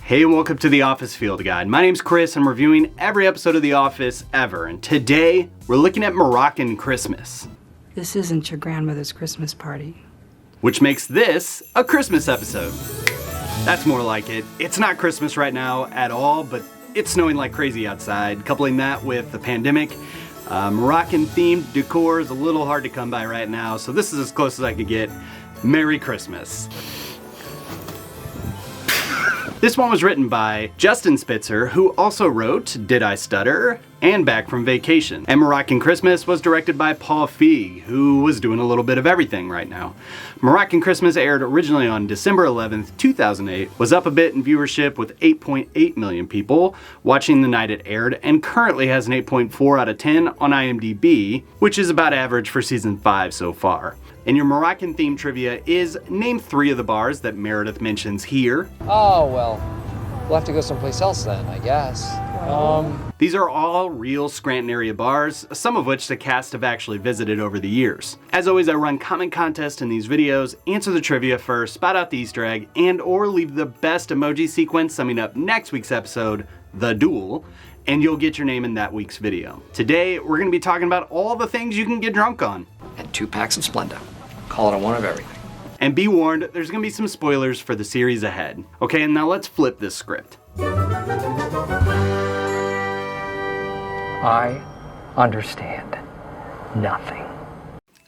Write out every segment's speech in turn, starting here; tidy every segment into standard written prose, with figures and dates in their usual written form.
Hey, and welcome to The Office Field Guide. My name's Chris. I'm reviewing every episode of The Office ever, and today we're looking at Moroccan Christmas. This isn't your grandmother's Christmas party. Which makes this a Christmas episode. That's more like it. It's not Christmas right now at all, but it's snowing like crazy outside. Coupling that with the pandemic, Moroccan-themed decor is a little hard to come by right now, so this is as close as I could get. Merry Christmas. This one was written by Justin Spitzer, who also wrote Did I Stutter? And Back from Vacation. And Moroccan Christmas was directed by Paul Feig, who was doing a little bit of everything right now. Moroccan Christmas aired originally on December 11th, 2008, was up a bit in viewership with 8.8 million people watching the night it aired, and currently has an 8.4 out of 10 on IMDb, which is about average for season 5 so far. And your Moroccan themed trivia is name 3 of the bars that Meredith mentions here. Oh, well, we'll have to go someplace else then, I guess. These are all real Scranton area bars, some of which the cast have actually visited over the years. As always, I run comment contests in these videos, answer the trivia first, spot out the Easter egg, and or leave the best emoji sequence summing up next week's episode, The Duel, and you'll get your name in that week's video. Today, we're gonna be talking about all the things you can get drunk on. And 2 packs of Splenda. Call it a one of everything. And be warned, there's gonna be some spoilers for the series ahead. Okay, and now let's flip this script. I understand nothing.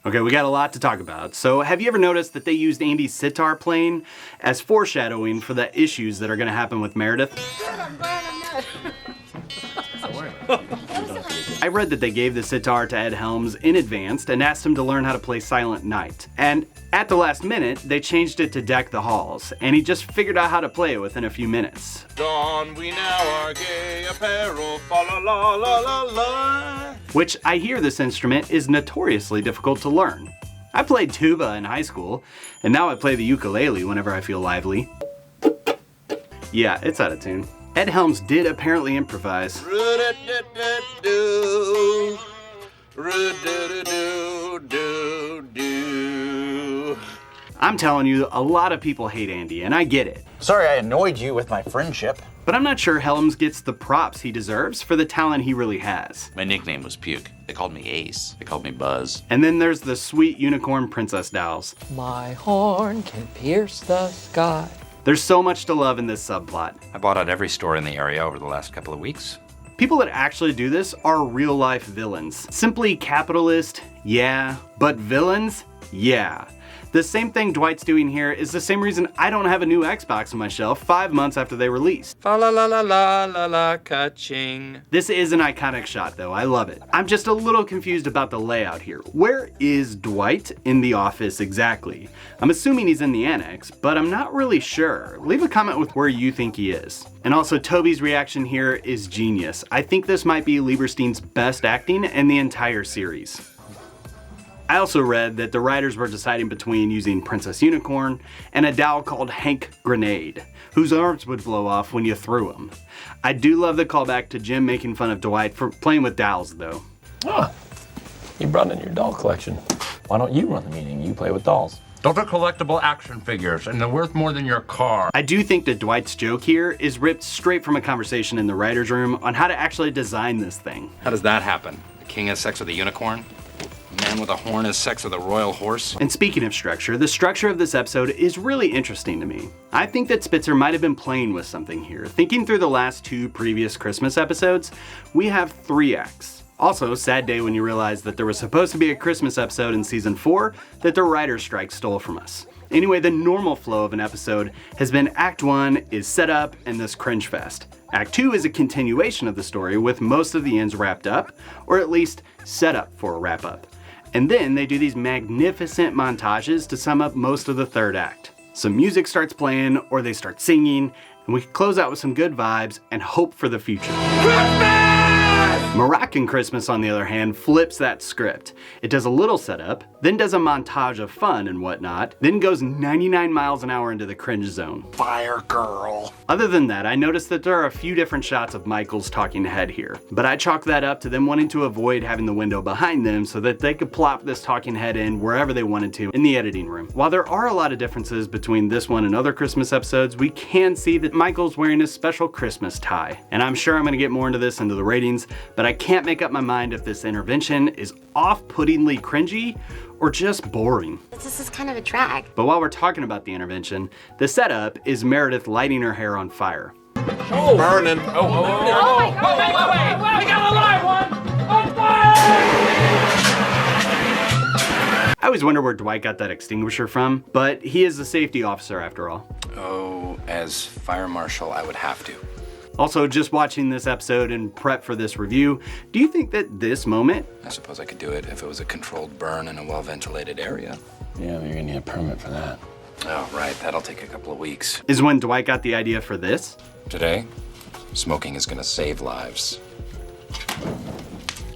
Okay, we got a lot to talk about. So have you ever noticed that they used Andy's sitar playing as foreshadowing for the issues that are gonna happen with Meredith? I'm glad I'm not. I read that they gave the sitar to Ed Helms in advance and asked him to learn how to play Silent Night. And at the last minute, they changed it to Deck the Halls, and he just figured out how to play it within a few minutes. Don we now our gay apparel, fa la la la la la. Which I hear this instrument is notoriously difficult to learn. I played tuba in high school, and now I play the ukulele whenever I feel lively. Yeah, it's out of tune. Ed Helms did apparently improvise. Ru-da-da-da-do, ru-da-da-do-do-do. I'm telling you, a lot of people hate Andy, and I get it. Sorry I annoyed you with my friendship. But I'm not sure Helms gets the props he deserves for the talent he really has. My nickname was Puke. They called me Ace. They called me Buzz. And then there's the sweet unicorn princess dolls. My horn can pierce the sky. There's so much to love in this subplot. I bought at every store in the area over the last couple of weeks. People that actually do this are real-life villains. Simply capitalist, yeah, but villains, yeah. The same thing Dwight's doing here is the same reason I don't have a new Xbox on my shelf 5 months after they released. Fa la la la la la la ka-ching. This is an iconic shot though, I love it. I'm just a little confused about the layout here. Where is Dwight in the office exactly? I'm assuming he's in the annex, but I'm not really sure. Leave a comment with where you think he is. And also, Toby's reaction here is genius. I think this might be Lieberstein's best acting in the entire series. I also read that the writers were deciding between using Princess Unicorn and a doll called Hank Grenade, whose arms would blow off when you threw them. I do love the callback to Jim making fun of Dwight for playing with dolls though. Ah, you brought in your doll collection. Why don't you run the meeting? You play with dolls. Those are collectible action figures, and they're worth more than your car. I do think that Dwight's joke here is ripped straight from a conversation in the writer's room on how to actually design this thing. How does that happen? The king has sex with a unicorn? A man with a horn has sex with a royal horse? And speaking of structure, the structure of this episode is really interesting to me. I think that Spitzer might have been playing with something here. Thinking through the last 2 previous Christmas episodes, we have 3 acts. Also, sad day when you realize that there was supposed to be a Christmas episode in season 4 that the writer's strike stole from us. Anyway, the normal flow of an episode has been Act 1 is set up and this cringe fest. Act 2 is a continuation of the story with most of the ends wrapped up, or at least set up for a wrap up. And then they do these magnificent montages to sum up most of the 3rd act. Some music starts playing, or they start singing, and we close out with some good vibes and hope for the future. Christmas! Moroccan Christmas, on the other hand, flips that script. It does a little setup, then does a montage of fun and whatnot, then goes 99 miles an hour into the cringe zone. Fire girl. Other than that, I noticed that there are a few different shots of Michael's talking head here, but I chalk that up to them wanting to avoid having the window behind them so that they could plop this talking head in wherever they wanted to in the editing room. While there are a lot of differences between this one and other Christmas episodes, we can see that Michael's wearing a special Christmas tie. And I'm sure I'm gonna get more into this into the ratings, but I can't make up my mind if this intervention is off-puttingly cringy or just boring. This is kind of a drag. But while we're talking about the intervention, the setup is Meredith lighting her hair on fire. Oh. Burning. Oh my God. Wait, we got a live one! On fire! I always wonder where Dwight got that extinguisher from, but he is a safety officer after all. Oh, as fire marshal, I would have to. Also, just watching this episode and prep for this review, do you think that this moment, I suppose I could do it if it was a controlled burn in a well-ventilated area. Yeah, but you're gonna need a permit for that. Oh, right, that'll take a couple of weeks. is when Dwight got the idea for this? Today, smoking is gonna save lives.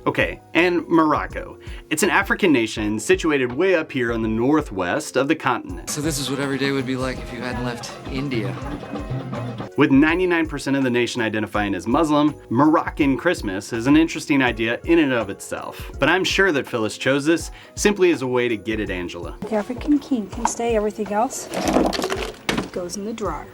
Okay, and Morocco. It's an African nation situated way up here on the northwest of the continent. So this is what every day would be like if you hadn't left India. With 99% of the nation identifying as Muslim, Moroccan Christmas is an interesting idea in and of itself. But I'm sure that Phyllis chose this simply as a way to get at Angela. The African king can stay, everything else goes in the drawer.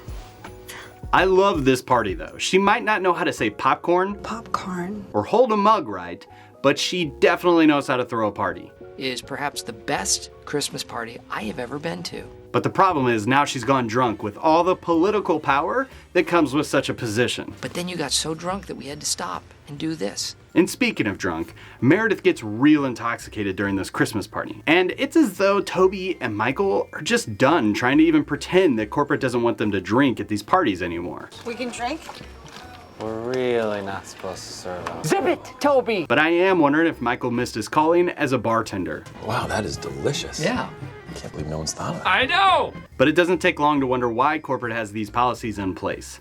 I love this party though. She might not know how to say popcorn Popcorn. or hold a mug right, but she definitely knows how to throw a party. Is perhaps the best Christmas party I have ever been to. But the problem is now she's gone drunk with all the political power that comes with such a position. But then you got so drunk that we had to stop and do this. And speaking of drunk, Meredith gets real intoxicated during this Christmas party. And it's as though Toby and Michael are just done trying to even pretend that corporate doesn't want them to drink at these parties anymore. We can drink? We're really not supposed to serve alcohol. Zip it, Toby! But I am wondering if Michael missed his calling as a bartender. Wow, that is delicious. Yeah. I can't believe no one's thought of that. I know! But it doesn't take long to wonder why corporate has these policies in place.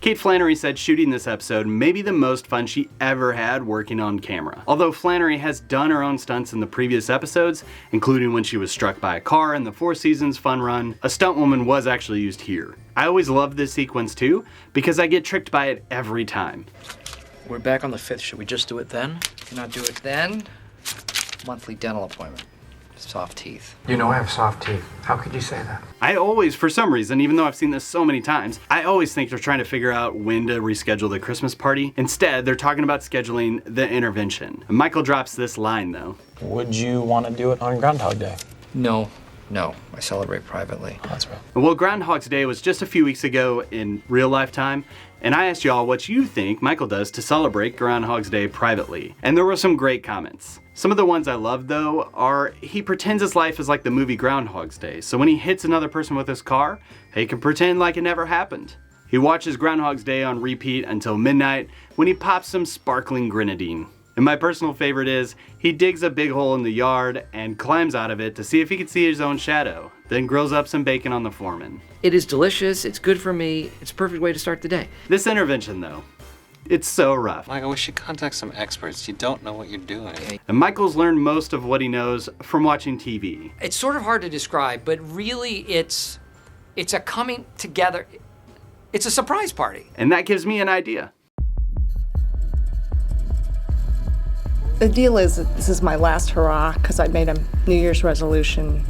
Kate Flannery said shooting this episode may be the most fun she ever had working on camera. Although Flannery has done her own stunts in the previous episodes, including when she was struck by a car in the Four Seasons fun run, a stunt woman was actually used here. I always love this sequence too, because I get tricked by it every time. We're back on the 5th. Should we just do it then? Not do it then? Monthly dental appointment. Soft teeth. You know I have soft teeth. How could you say that? I always, for some reason, even though I've seen this so many times, I always think they're trying to figure out when to reschedule the Christmas party. Instead, they're talking about scheduling the intervention. And Michael drops this line though. Would you want to do it on Groundhog Day? No. I celebrate privately. Oh, that's right. Well, Groundhog's Day was just a few weeks ago in real life time, and I asked y'all what you think Michael does to celebrate Groundhog's Day privately. And there were some great comments. Some of the ones I loved though are he pretends his life is like the movie Groundhog's Day, so when he hits another person with his car, he can pretend like it never happened. He watches Groundhog's Day on repeat until midnight when he pops some sparkling grenadine. And my personal favorite is, he digs a big hole in the yard and climbs out of it to see if he can see his own shadow, then grills up some bacon on the foreman. It is delicious, it's good for me, it's a perfect way to start the day. This intervention though, it's so rough. Michael, we should contact some experts. You don't know what you're doing. And Michael's learned most of what he knows from watching TV. It's sort of hard to describe, but really it's a coming together, it's a surprise party. And that gives me an idea. The deal is that this is my last hurrah because I made a New Year's resolution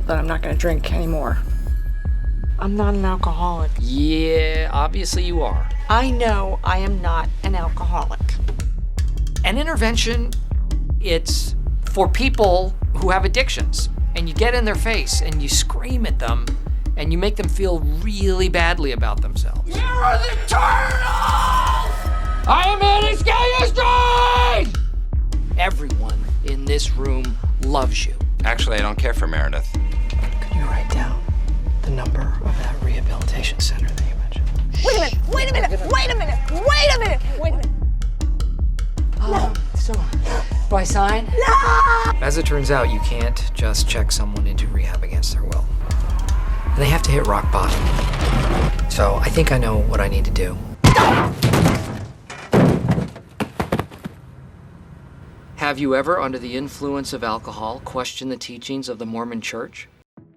that I'm not going to drink anymore. I'm not an alcoholic. Yeah, obviously you are. I know I am not an alcoholic. An intervention, it's for people who have addictions. And you get in their face and you scream at them and you make them feel really badly about themselves. Where are the turtles? I am in Iskaya Street! Everyone in this room loves you. Actually, I don't care for Meredith. Could you write down the number of that rehabilitation center that you mentioned? Wait a minute. So, do I sign? No! As it turns out, you can't just check someone into rehab against their will. They have to hit rock bottom. So I think I know what I need to do. Have you ever, under the influence of alcohol, questioned the teachings of the Mormon Church?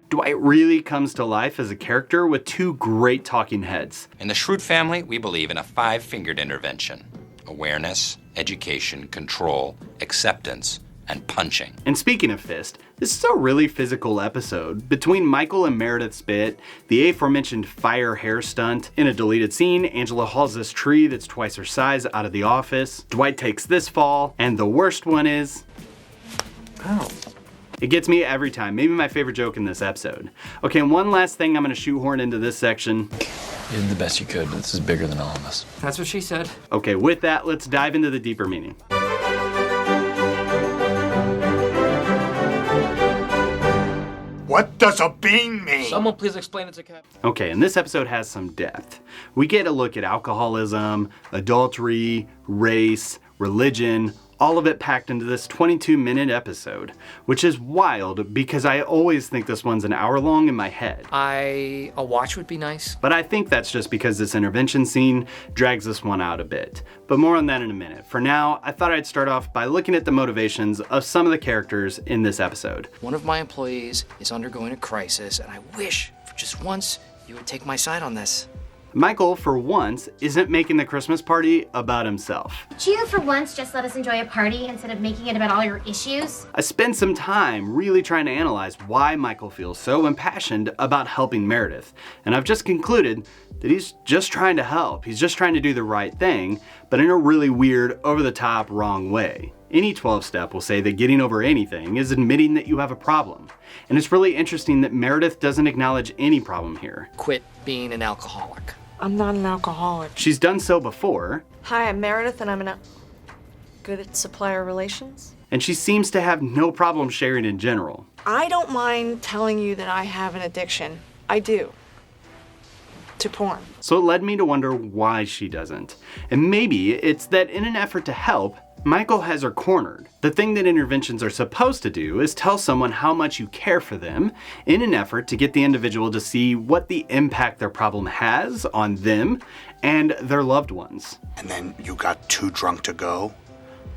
Dwight really comes to life as a character with two great talking heads. In the Schrute family, we believe in a 5-fingered intervention: awareness, education, control, acceptance, and punching. And speaking of fist, this is a really physical episode. Between Michael and Meredith Spit, the aforementioned fire hair stunt, in a deleted scene, Angela hauls this tree that's twice her size out of the office, Dwight takes this fall, and the worst one is... Ow. It gets me every time, maybe my favorite joke in this episode. Okay, and one last thing I'm gonna shoehorn into this section. You did the best you could. This is bigger than all of us. That's what she said. Okay, with that, let's dive into the deeper meaning. What does a bean mean? Someone please explain it to Cap. Okay, and this episode has some depth. We get a look at alcoholism, adultery, race, religion, all of it packed into this 22-minute episode, which is wild because I always think this one's an hour long in my head. A watch would be nice. But I think that's just because this intervention scene drags this one out a bit. But more on that in a minute. For now, I thought I'd start off by looking at the motivations of some of the characters in this episode. One of my employees is undergoing a crisis, and I wish, for just once, you would take my side on this. Michael, for once, isn't making the Christmas party about himself. Could you, for once, just let us enjoy a party instead of making it about all your issues? I spent some time really trying to analyze why Michael feels so impassioned about helping Meredith, and I've just concluded that he's just trying to help. He's just trying to do the right thing, but in a really weird, over-the-top, wrong way. Any 12-step will say that getting over anything is admitting that you have a problem. And it's really interesting that Meredith doesn't acknowledge any problem here. Quit being an alcoholic. I'm not an alcoholic. She's done so before. Hi, I'm Meredith, and I'm good at supplier relations. And she seems to have no problem sharing in general. I don't mind telling you that I have an addiction. I do. To porn. So it led me to wonder why she doesn't. And maybe it's that in an effort to help, Michael has her cornered. The thing that interventions are supposed to do is tell someone how much you care for them in an effort to get the individual to see what the impact their problem has on them and their loved ones. And then you got too drunk to go,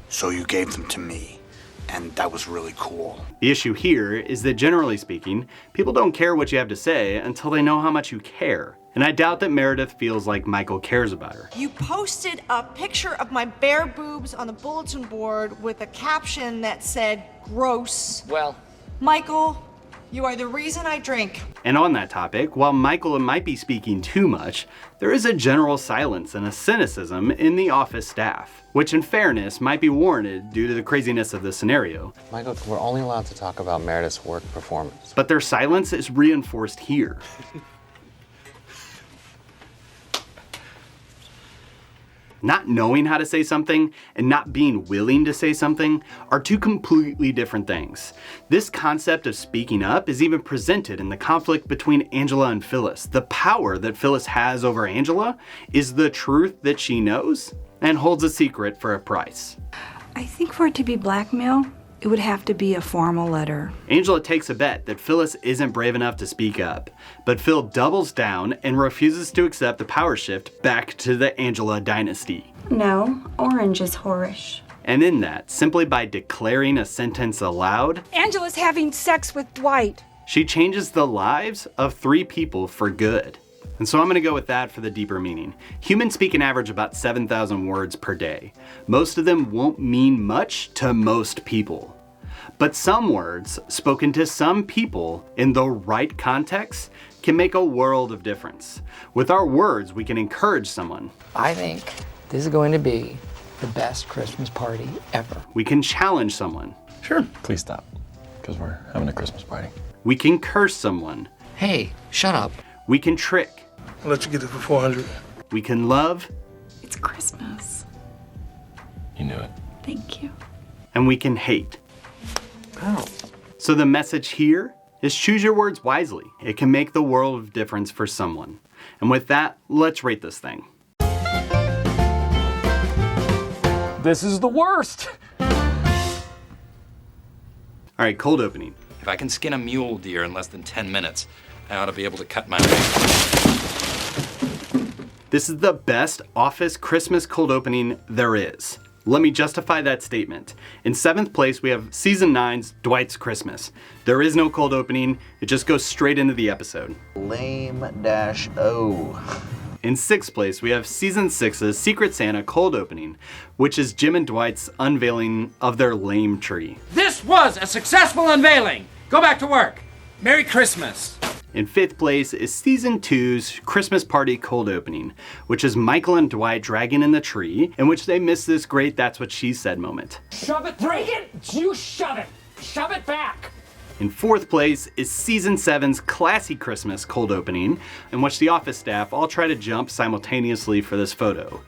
so you gave them to me. And that was really cool. The issue here is that generally speaking, people don't care what you have to say until they know how much you care. And I doubt that Meredith feels like Michael cares about her. You posted a picture of my bare boobs on the bulletin board with a caption that said, gross. Well, Michael, you are the reason I drink. And on that topic, while Michael might be speaking too much, there is a general silence and a cynicism in the office staff, which in fairness might be warranted due to the craziness of the scenario. Michael, we're only allowed to talk about Meredith's work performance. But their silence is reinforced here. Not knowing how to say something and not being willing to say something are two completely different things. This concept of speaking up is even presented in the conflict between Angela and Phyllis. The power that Phyllis has over Angela is the truth that she knows and holds a secret for a price. I think for it to be blackmail, it would have to be a formal letter. Angela takes a bet that Phyllis isn't brave enough to speak up, but Phil doubles down and refuses to accept the power shift back to the Angela dynasty. No, orange is whorish. And in that, simply by declaring a sentence aloud, Angela's having sex with Dwight. she changes the lives of 3 people for good. And so I'm gonna go with that for the deeper meaning. Humans speak an average about 7,000 words per day. Most of them won't mean much to most people. But some words, spoken to some people in the right context, can make a world of difference. With our words, we can encourage someone. I think this is going to be the best Christmas party ever. We can challenge someone. Sure. Please stop, because we're having a Christmas party. We can curse someone. Hey, shut up. We can trick. I'll let you get it for 400. We can love. It's Christmas. You knew it. Thank you. And we can hate. Ow. So the message here is choose your words wisely. It can make the world of difference for someone. And with that, let's rate this thing. This is the worst. All right, cold opening. If I can skin a mule deer in less than 10 minutes, I ought to be able to cut my... This is the best office Christmas cold opening there is. Let me justify that statement. In 7th place, we have Season 9's Dwight's Christmas. There is no cold opening, it just goes straight into the episode. Lame-o. In 6th place, we have Season 6's Secret Santa cold opening, which is Jim and Dwight's unveiling of their lame tree. This was a successful unveiling. Go back to work. Merry Christmas. In 5th place is Season 2's Christmas Party cold opening, which is Michael and Dwight dragging in the tree, in which they miss this great "that's what she said" moment. Shove it, break it. You shove it. Shove it back. In 4th place is Season 7's Classy Christmas cold opening, in which the office staff all try to jump simultaneously for this photo.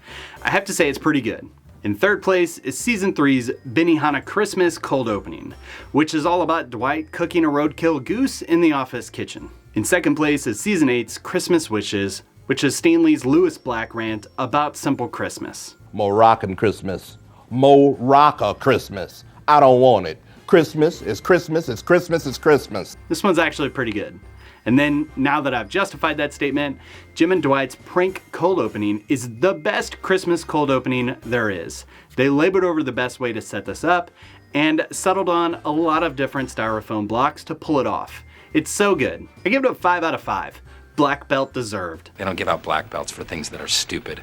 I have to say it's pretty good. In 3rd place is Season 3's Benihana Christmas cold opening, which is all about Dwight cooking a roadkill goose in the office kitchen. In 2nd place is Season 8's Christmas Wishes, which is Stanley's Lewis Black rant about simple Christmas. Moroccan Christmas. Morocca Christmas. I don't want it. Christmas is Christmas is Christmas is Christmas. This one's actually pretty good. And then, now that I've justified that statement, Jim and Dwight's prank cold opening is the best Christmas cold opening there is. They labored over the best way to set this up, and settled on a lot of different styrofoam blocks to pull it off. It's so good. I give it a 5 out of 5. Black belt deserved. They don't give out black belts for things that are stupid.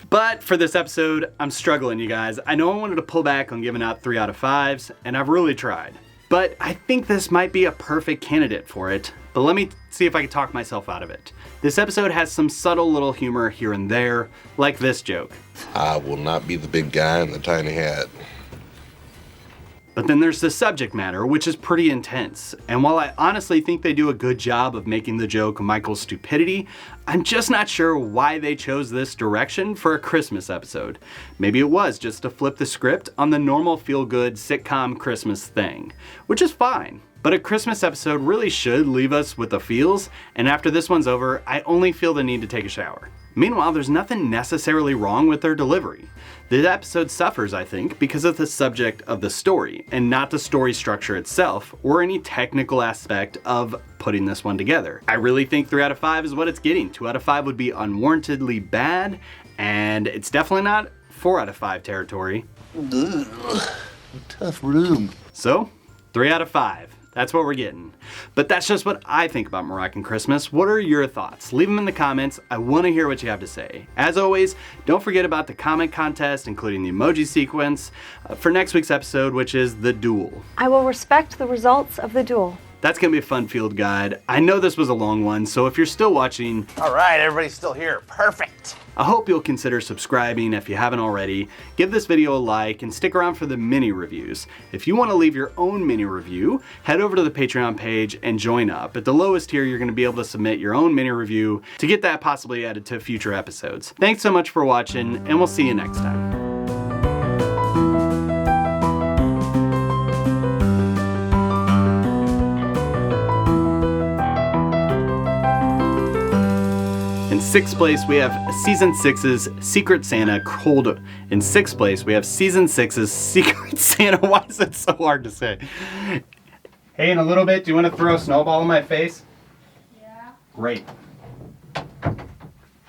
But for this episode, I'm struggling, you guys. I know I wanted to pull back on giving out 3 out of 5s, and I've really tried. But I think this might be a perfect candidate for it. But let me see if I can talk myself out of it. This episode has some subtle little humor here and there, like this joke. I will not be the big guy in the tiny hat. But then there's the subject matter, which is pretty intense. And while I honestly think they do a good job of making the joke Michael's stupidity, I'm just not sure why they chose this direction for a Christmas episode. Maybe it was just to flip the script on the normal feel-good sitcom Christmas thing, which is fine. But a Christmas episode really should leave us with the feels, and after this one's over, I only feel the need to take a shower. Meanwhile, there's nothing necessarily wrong with their delivery. The episode suffers, I think, because of the subject of the story, and not the story structure itself, or any technical aspect of putting this one together. I really think 3 out of 5 is what it's getting. 2 out of 5 would be unwarrantedly bad, and it's definitely not 4 out of 5 territory. Ugh, tough room. So, 3 out of 5. That's what we're getting. But that's just what I think about Moroccan Christmas. What are your thoughts? Leave them in the comments. I want to hear what you have to say. As always, don't forget about the comment contest, including the emoji sequence, for next week's episode, which is The Duel. I will respect the results of the duel. That's going to be a fun field guide. I know this was a long one, so if you're still watching... All right, everybody's still here. Perfect. I hope you'll consider subscribing if you haven't already. Give this video a like and stick around for the mini reviews. If you want to leave your own mini review, head over to the Patreon page and join up. At the lowest tier, you're going to be able to submit your own mini review to get that possibly added to future episodes. Thanks so much for watching, and we'll see you next time. In 6th place, we have Season 6's Secret Santa cold... In 6th place, we have Season 6's Secret Santa... Why is it so hard to say? Hey, in a little bit, do you want to throw a snowball in my face? Yeah. Great.